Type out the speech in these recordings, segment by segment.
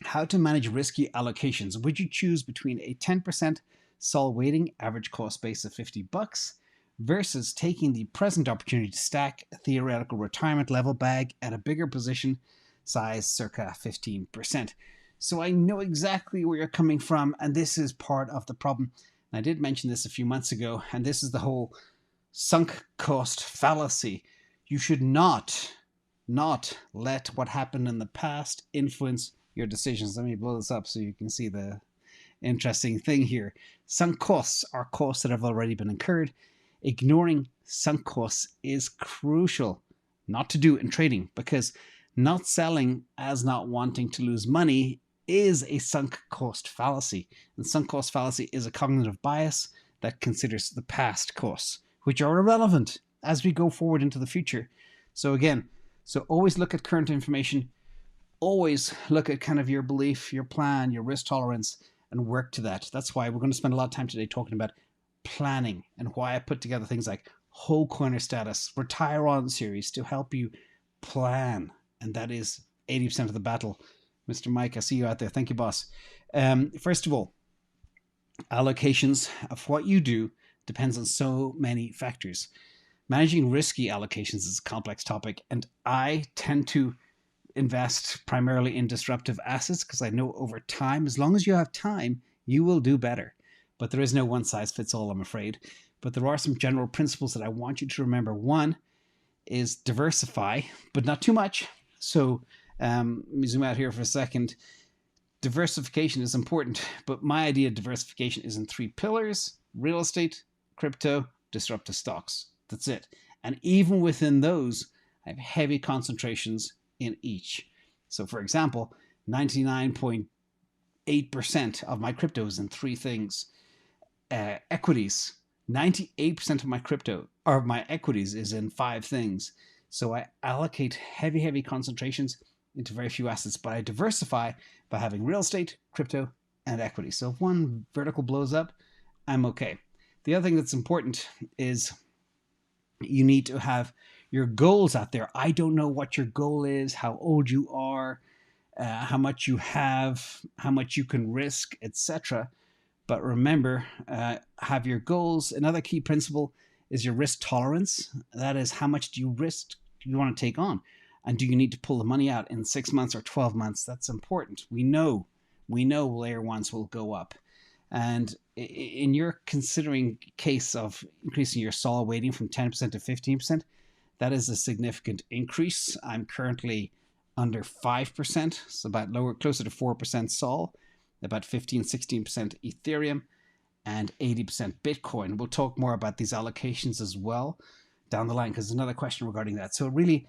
How to manage risky allocations. Would you choose between a 10% sol weighting, average cost base of $50, versus taking the present opportunity to stack a theoretical retirement level bag at a bigger position size, circa 15%? So I know exactly where you're coming from, and this is part of the problem. And I did mention this a few months ago, and this is the whole sunk cost fallacy. You should not let what happened in the past influence your decisions. Let me blow this up so you can see the interesting thing here. Sunk costs are costs that have already been incurred. Ignoring sunk costs is crucial not to do in trading, because not selling as not wanting to lose money is a sunk cost fallacy. And sunk cost fallacy is a cognitive bias that considers the past costs, which are irrelevant as we go forward into the future. So always look at current information, always look at kind of your belief, your plan, your risk tolerance, and work to that. That's why we're going to spend a lot of time today talking about planning, and why I put together things like whole coiner status, retire on series to help you plan. And that is 80% of the battle. Mr. Mike, I see you out there. Thank you, boss. First of all, allocations of what you do depends on so many factors. Managing risky allocations is a complex topic, and I tend to invest primarily in disruptive assets because I know over time, as long as you have time, you will do better. But there is no one size fits all, I'm afraid. But there are some general principles that I want you to remember. One is diversify, but not too much. So let me zoom out here for a second. Diversification is important, but my idea of diversification is in 3 pillars: real estate, crypto, disruptive stocks. That's it. And even within those, I have heavy concentrations in each. So for example, 99.8% of my crypto is in 3 things. Equities, 98% of my crypto or my equities is in 5 things. So I allocate heavy concentrations into very few assets, but I diversify by having real estate, crypto, and equity. So if one vertical blows up, I'm okay. The other thing that's important is you need to have your goals out there. I don't know what your goal is, how old you are, how much you have, how much you can risk, etc. But remember, have your goals. Another key principle is your risk tolerance. That is, how much do you risk you want to take on? And do you need to pull the money out in 6 months or 12 months? That's important. We know layer ones will go up. And in your considering case of increasing your sol weighting from 10% to 15%, that is a significant increase. I'm currently under 5%, so about closer to 4% sol, about 15-16% Ethereum, and 80% Bitcoin. We'll talk more about these allocations as well down the line, because there's another question regarding that. So really,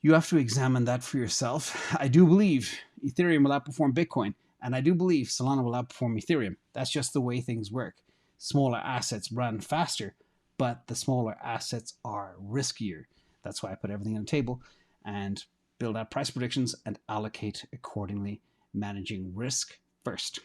you have to examine that for yourself. I do believe Ethereum will outperform Bitcoin, and I do believe Solana will outperform Ethereum. That's just the way things work. Smaller assets run faster, but the smaller assets are riskier. That's why I put everything on the table and build out price predictions and allocate accordingly, managing risk first.